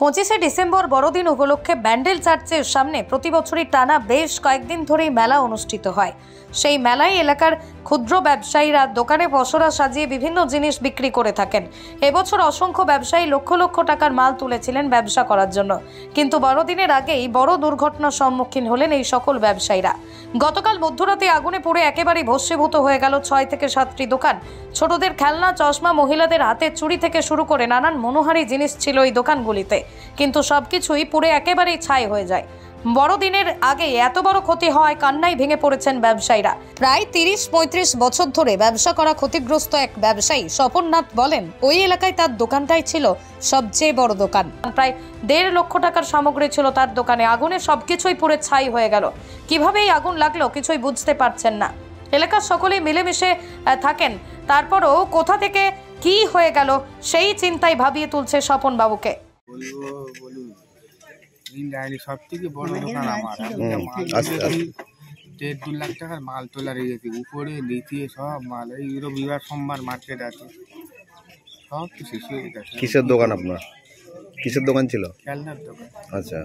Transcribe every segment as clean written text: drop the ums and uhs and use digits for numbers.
25শে December বড়দিন উপলক্ষে ব্যান্ডেল চার্চের সামনে প্রতি বছরই টানা বেশ কয়েকদিন ধরেই মেলা অনুষ্ঠিত হয়। সেই মেলায় এলাকার ক্ষুদ্র ব্যবসায়ীরা দোকানে পসরা সাজিয়ে বিভিন্ন জিনিস বিক্রি করে থাকেন। এবছর অসংখ্য ব্যবসায়ী লক্ষ লক্ষ টাকার মাল তুলেছিলেন ব্যবসা করার জন্য, কিন্তু বড়দিনের আগেই বড় দুর্ঘটনার সম্মুখীন হলেন এই সকল ব্যবসায়ীরা। গতকাল মধ্যরাতে আগুনে পুড়ে একেবারে ভস্মীভূত হয়ে গেল 6 থেকে 7টি দোকান। ছোটদের খেলনা, চশমা, মহিলাদের হাতের চুড়ি থেকে শুরু করে নানান মনোহারী জিনিস ছিল এই দোকানগুলিতে, কিন্তু সবকিছুই পুড়ে একেবারেই ছাই হয়ে যায়। বড়দিনের আগে এত বড় ক্ষতি হওয়ায় কান্নায় ভেঙে পড়েছেন ব্যবসায়ীরা। প্রায় 30-35 বছর ধরে ব্যবসা করা ক্ষতিগ্রস্ত এক ব্যবসায়ী স্বপন নাথ বলেন, ওই এলাকায় তার দোকানটাই ছিল সবচেয়ে বড় দোকান। প্রায় 1.5 লক্ষ টাকার সামগ্রী ছিল তার দোকানে। আগুনে সবকিছুই পুড়ে ছাই হয়ে গেল। কিভাবে এই আগুন লাগলো কিছুই বুঝতে পারছেন না। এলাকার সকলেই মিলেমিশে থাকেন, তারপরও কোথা থেকে কি হয়ে গেল সেই চিন্তায় ভাবিয়ে তুলছে স্বপন বাবুকে। সব থেকে বড় দোকান আমার। 1.5-2 লাখ টাকার মাল তোলা রেখেছি, উপরে নিচে সব মাল। এই রবিবার সোমবার মার্কেট আছে, সব কিছু শেষ হয়ে গেছে। কিসের দোকান আপনার? কিসের দোকান ছিল? খেলনার দোকান। আচ্ছা,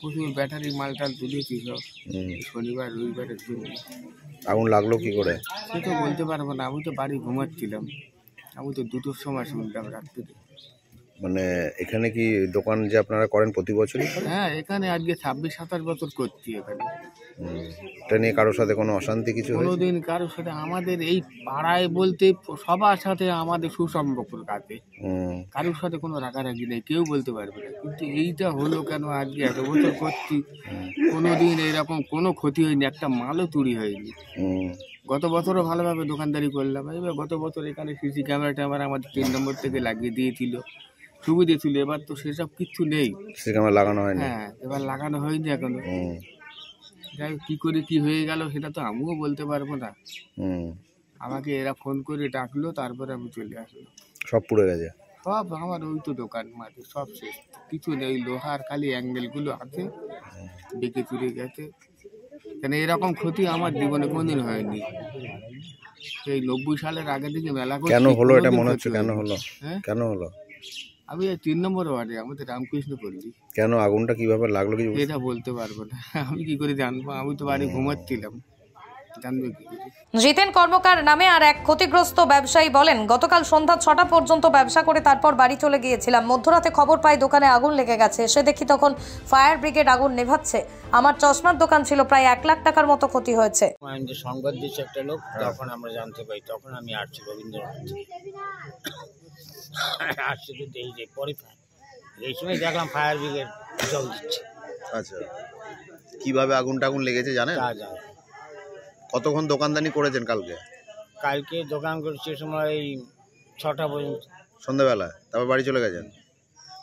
প্রচুর ব্যাটারি মালটাল তুলেছি সব। শনিবার রবিবারের জন্য আগুন লাগলো কি করে সে তো বলতে পারবো না। আমি তো বাড়ি ঘুমাচ্ছিলাম, আমি তো 2টোর সময় শুনলাম রাত্রিরে। মানে এখানে কি দোকান যে আপনারা করেন প্রতি বছরই? হ্যাঁ, এখানে আজকে 26-27 বছর করছি এখানে। এটা নিয়ে কারোর সাথে কোনো অশান্তি কিছু কোনোদিন কারোর সাথে আমাদের এই পাড়ায় বলতে সবার সাথে আমাদের সুসম্পর্ক আছে, কারোর সাথে কোনো রাগারাগি নেই, কেউ বলতে পারবে না। কিন্তু এইটা হলো কেন? আজকে এত বছর করছি, কোনোদিন এরকম কোনো ক্ষতি হয়নি, একটা মালও চুরি হয়নি। গত বছরও ভালোভাবে দোকানদারি করলাম। এবার গত বছর এখানে সিসি ক্যামেরা আমাদের 3 নম্বর থেকে লাগিয়ে দিয়েছিল, সুবিধে ছিল। এবার তো সেসব কিচ্ছু নেই, সিসি ক্যামেরা লাগানো হয়নি। হ্যাঁ, এবার লাগানো হয়নি এখনো। যাই কি করে কি হয়ে গেল সেটা তো আমিও বলতে পারবো না। আমাকে এরা ফোন করে ডাকলো, তারপরে আমি চলে আসলো। সব পুড়ে গেছে সব আমার ওই তো দোকান মাটি সব শেষ, কিছু নেই। লোহার খালি অ্যাঙ্গেলগুলো আছে, ডেকে চুরে গেছে। কেন এরকম ক্ষতি আমার জীবনে কোনদিন হয়নি। এই 90 সালের আগে থেকে মেলা করছি। কেন হলো এটা মনে হচ্ছে? কেন হলো? হ্যাঁ, কেন হলো? আমি 3 নম্বর ওয়ার্ডে, আমাদের রামকৃষ্ণ পল্লী। কেন আগুনটা কিভাবে লাগলো কি এটা বলতে পারবো না। আমি কি করে জানবো? আমি তো বাড়ি ঘুমাচ্ছিলাম, জানবে কি করে? জিতেন কর্মকার নামে আর এক ক্ষতিগ্রস্ত ব্যবসায়ী বলেন, গতকাল সন্ধ্যা 6টা পর্যন্ত ব্যবসা করে তারপর বাড়ি চলে গিয়েছিলাম। মধ্যরাতে খবর পাই দোকানে আগুন লেগে গেছে। এসে দেখি তখন ফায়ার ব্রিগেড আগুন নেভাচ্ছে। আমার চশমার দোকান ছিল, প্রায় 1 লাখ টাকার মতো ক্ষতি হয়েছে। সংবাদ দিচ্ছে একটা লোক, তখন আমরা জানতে পাই। তখন আমি আসছি রবীন্দ্রনাথ আসছি, কিন্তু এই যে পরে এই সময় দেখলাম ফায়ার ব্রিগেড জল দিচ্ছে। আচ্ছা, কিভাবে আগুন লেগেছে জানেন? কতক্ষণ দোকানদানি করেছেন কালকে? কালকে দোকান করছি সময় 6টা পর্যন্ত, সন্ধ্যাবেলা। তারপর বাড়ি চলে গেছেন?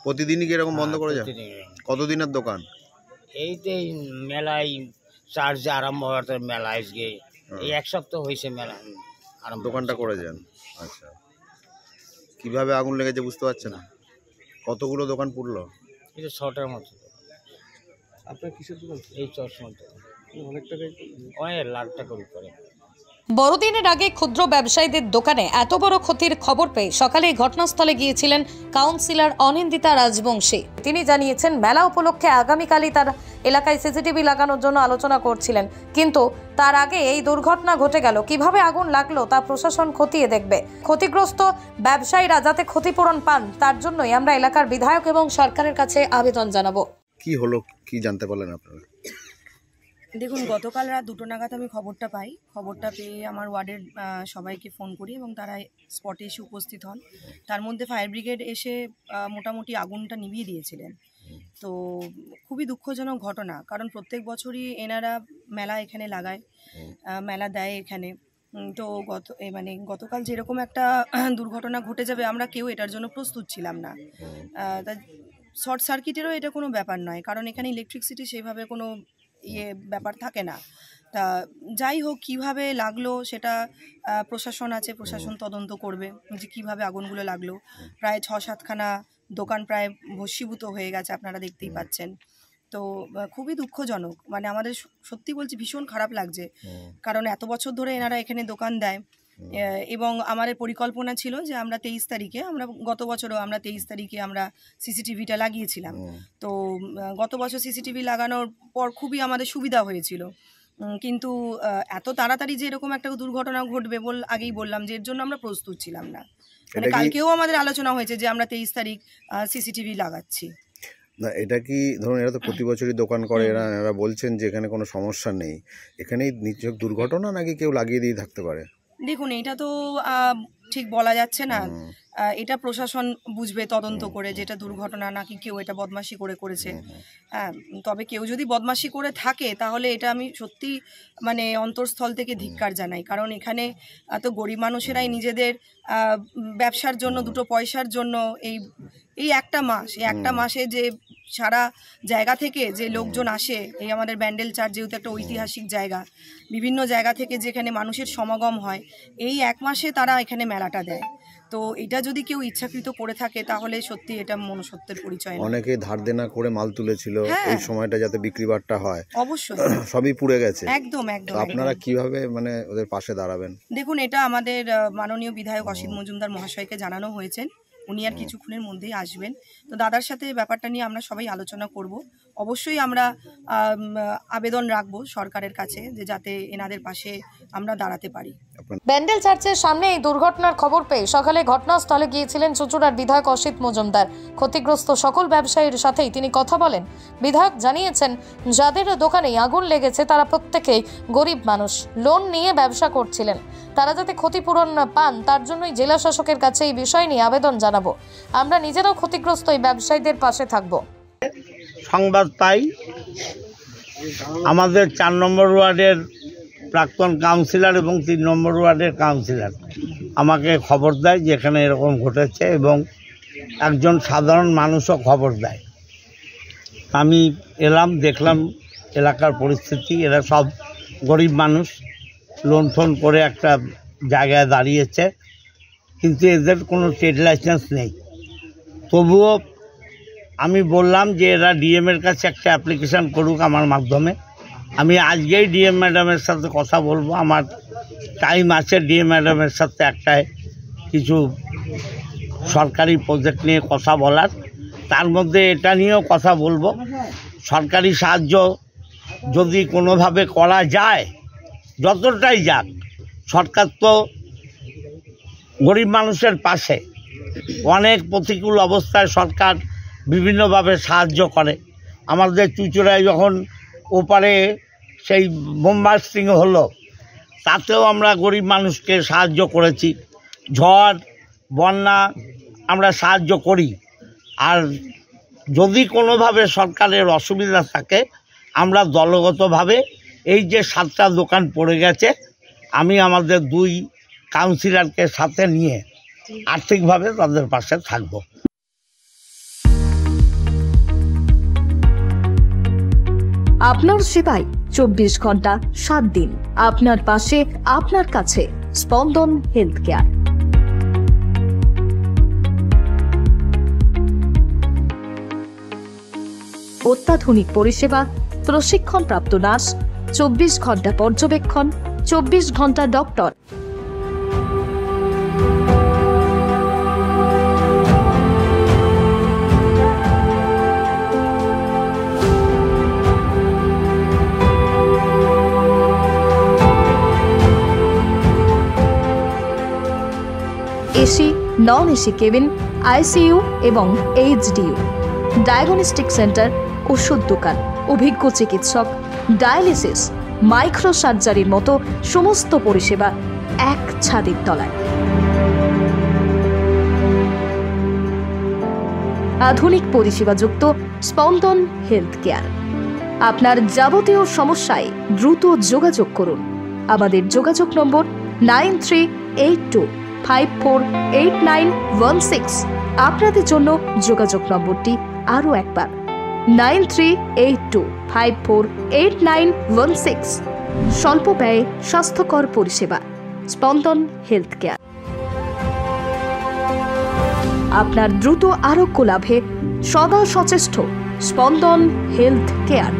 প্রতিদিনই কি এরকম বন্ধ করে যান? কতদিনের দোকান? এই তো এই মেলায় চার্জ আরম্ভ হওয়ার তো মেলা আজকে এই 1 সপ্তাহ হয়েছে মেলা আরম্ভ। দোকানটা করেছেন? আচ্ছা, কিভাবে আগুন লেগেছে বুঝতে পারছেন না? কতগুলো দোকান পুড়লো? এই তো 6টার মতো। আপনার কিসের দোকান? এই চশমার দোকান। অনেক টাকায়, অনেক লাখ টাকার উপরে। বড়দিনের আগে ক্ষুদ্র ব্যবসায়ীদের দোকানে এত বড় ক্ষতির খবর পেয়ে সকালেই ঘটনাস্থলে গিয়েছিলেন কাউন্সিলর অনিন্দিতা রাজবংশী। তিনি জানিয়েছেন, মেলা উপলক্ষে আগামীকালই তার এলাকায় সিসিটিভি লাগানোর জন্য আলোচনা করছিলেন, কিন্তু তার আগে এই দুর্ঘটনা ঘটে গেল। কিভাবে আগুন লাগলো তা প্রশাসন খতিয়ে দেখবে। ক্ষতিগ্রস্ত ব্যবসায়ীরা যাতে ক্ষতিপূরণ পান তার জন্যই আমরা এলাকার বিধায়ক এবং সরকারের কাছে আবেদন জানাবো। কি হলো, কি জানতে পারলেন আপনারা? দেখুন, গতকাল রাত 2টো নাগাদ আমি খবরটা পাই। খবরটা পেয়ে আমার ওয়ার্ডের সবাইকে ফোন করি এবং তারা স্পটে এসে উপস্থিত হন। তার মধ্যে ফায়ার ব্রিগেড এসে মোটামুটি আগুনটা নিভিয়ে দিয়েছিলেন। তো খুবই দুঃখজনক ঘটনা, কারণ প্রত্যেক বছরই এনারা মেলা এখানে লাগায়, মেলা দেয় এখানে। তো গতকাল যেরকম একটা দুর্ঘটনা ঘটে যাবে আমরা কেউ এটার জন্য প্রস্তুত ছিলাম না। তা শর্ট সার্কিটেরও এটা কোনো ব্যাপার নয়, কারণ এখানে ইলেকট্রিসিটি সেভাবে কোনো ব্যাপার থাকে না। তা যাই হোক, কীভাবে লাগলো সেটা প্রশাসন আছে, প্রশাসন তদন্ত করবে যে কীভাবে আগুনগুলো লাগলো। প্রায় 6-7খানা দোকান প্রায় ভস্মীভূত হয়ে গেছে, আপনারা দেখতেই পাচ্ছেন। তো খুবই দুঃখজনক, আমাদের সত্যি বলছি ভীষণ খারাপ লাগছে, কারণ এত বছর ধরে এনারা এখানে দোকান দেয়। এবং আমাদের পরিকল্পনা ছিল যে আমরা 23 তারিখে, আমরা গত বছরও আমরা 23 তারিখে আমরা সিসিটিভিটা লাগিয়েছিলাম। তো গত বছর সিসিটিভি লাগানোর পর খুবই আমাদের সুবিধা হয়েছিল, কিন্তু এত তাড়াতাড়ি যে এরকম একটা দুর্ঘটনা ঘটবে আগেই বললাম যে এর জন্য আমরা প্রস্তুত ছিলাম না। মানে কালকেও আমাদের আলোচনা হয়েছে যে আমরা 23 তারিখ সিসিটিভি লাগাচ্ছি। না, এটা কি ধরুন এরা তো প্রতি বছরই দোকান করে, এরা বলছেন যে এখানে কোনো সমস্যা নেই, এখানেই নিছক দুর্ঘটনা নাকি কেউ লাগিয়ে দিয়ে থাকতে পারে? দেখুন, এটা তো ঠিক বলা যাচ্ছে না, এটা প্রশাসন বুঝবে তদন্ত করে যেটা দুর্ঘটনা নাকি কেউ এটা বদমাশি করেছে। হ্যাঁ, তবে কেউ যদি বদমাশি করে থাকে তাহলে এটা আমি সত্যি মানে অন্তরস্থল থেকে ধিক্কার জানাই, কারণ এখানে তো গরিব মানুষেরাই নিজেদের ব্যবসার জন্য, দুটো পয়সার জন্য এই একটা মাসে যে সারা জায়গা থেকে যে লোকজন আসে, এই আমাদের ব্যান্ডেল চার্চ যেহেতু একটা ঐতিহাসিক জায়গা, বিভিন্ন জায়গা থেকে যেখানে মানুষের সমাগম হয়, এই এক মাসে তারা এখানে মেলাটা দেয়। তো এটা যদি কেউ ইচ্ছাকৃত করে থাকে তাহলে সত্যি এটা মনুষ্যত্বের পরিচয় না। অনেকে ধার দেনা করে মাল তুলেছিল, এই সময়টা যাতে বিক্রি বাট্টা হয়, অবশ্যই সবই পুড়ে গেছে। একদম। আপনারা কিভাবে মানে ওদের পাশে দাঁড়াবেন? দেখুন, এটা আমাদের মাননীয় বিধায়ক অসিত মজুমদার মহাশয়কে জানানো হয়েছে, উনি আর কিছুক্ষণের মধ্যেই আসবেন। তো দাদার সাথে ব্যাপারটা নিয়ে আমরা সবাই আলোচনা করব। অবশ্যই আমরা আবেদন রাখবো সরকারের কাছে যে যাতে এনাদের পাশে আমরা দাঁড়াতে পারি। ব্যান্ডেল চার্চের সামনে এই দুর্ঘটনার খবর পেয়ে সকালে ঘটনাস্থলে গিয়েছিলেন চুঁচুড়ার বিধায়ক অসিত মজুমদার। ক্ষতিগ্রস্ত সকল ব্যবসায়ীর সাথেই তিনি কথা বলেন। বিধায়ক জানিয়েছেন, যাদের দোকানে আগুন লেগেছে তারা প্রত্যেকেই গরিব মানুষ, লোন নিয়ে ব্যবসা করছিলেন। তারা যাতে ক্ষতিপূরণ পান তার জন্যই জেলা শাসকের কাছে এই বিষয় নিয়ে আবেদন জানাবো। আমরা নিজেরাও ক্ষতিগ্রস্ত এই ব্যবসায়ীদের পাশে থাকবো। সংবাদ পাই, আমাদের 4 নম্বর ওয়ার্ডের প্রাক্তন কাউন্সিলর এবং 3 নম্বর ওয়ার্ডের কাউন্সিলর আমাকে খবর দেয় যে এখানে এরকম ঘটেছে, এবং একজন সাধারণ মানুষও খবর দেয়। আমি এলাম, দেখলাম এলাকার পরিস্থিতি। এরা সব গরিব মানুষ, লোন ফোন করে একটা জায়গায় দাঁড়িয়েছে, কিন্তু এদের কোনো ট্রেড লাইসেন্স নেই। তবুও আমি বললাম যে এরা ডিএমের কাছে একটা অ্যাপ্লিকেশান করুক আমার মাধ্যমে। আমি আজকেই ডিএম ম্যাডামের সাথে কথা বলবো, আমার টাইম আছে ডিএম ম্যাডামের সাথে একটা কিছু সরকারি প্রজেক্ট নিয়ে কথা বলার। তার মধ্যে এটা নিয়েও কথা বলবো, সরকারি সাহায্য যদি কোনোভাবে করা যায়, যতটাই যাক, সরকার তো গরিব মানুষের পাশে। অনেক প্রতিকূল অবস্থায় সরকার বিভিন্নভাবে সাহায্য করে। আমাদের চুঁচুড়ায় যখন ওপারে সেই বোমবাস্টিং হলো, তাতেও আমরা গরিব মানুষকে সাহায্য করেছি। ঝড় বন্যা আমরা সাহায্য করি। আর যদি কোনোভাবে সরকারের অসুবিধা থাকে, আমরা দলগতভাবে এই যে 7টা দোকান পড়ে গেছে, আমি আমাদের 2 কাউন্সিলরকে সাথে নিয়ে আর্থিকভাবে তাদের পাশে থাকব। আপনার সেবায় 24 ঘন্টা 7 দিন, আপনার পাশে, আপনার কাছে। স্পন্দন হেলথ কেয়ার। অত্যাধুনিক পরিষেবা, প্রশিক্ষণপ্রাপ্ত নার্স, 24 ঘন্টা পর্যবেক্ষণ, 24 ঘন্টা doctor. AC, non AC cabin, ICU এবং এইচডিইউ, ডায়াগনস্টিক সেন্টার, ওষুধ দোকান, অভিজ্ঞ চিকিৎসক, ডায়ালিসিস, মাইক্রো সার্জারির মতো সমস্ত পরিষেবা এক ছাদের তলায়। আধুনিক পরিষেবাযুক্ত স্পন্দন হেলথ কেয়ার। আপনার যাবতীয় সমস্যায় দ্রুত যোগাযোগ করুন। আমাদের যোগাযোগ নম্বর 9382548916। আপনাদের জন্য যোগাযোগ নম্বরটি আরও একবার 9382548916। স্বল্প ব্যয়ে স্বাস্থ্যকর পরিষেবা, স্পন্দন হেলথ কেয়ার। আপনার দ্রুত আরোগ্য লাভে সদা সচেষ্ট স্পন্দন হেলথ কেয়ার।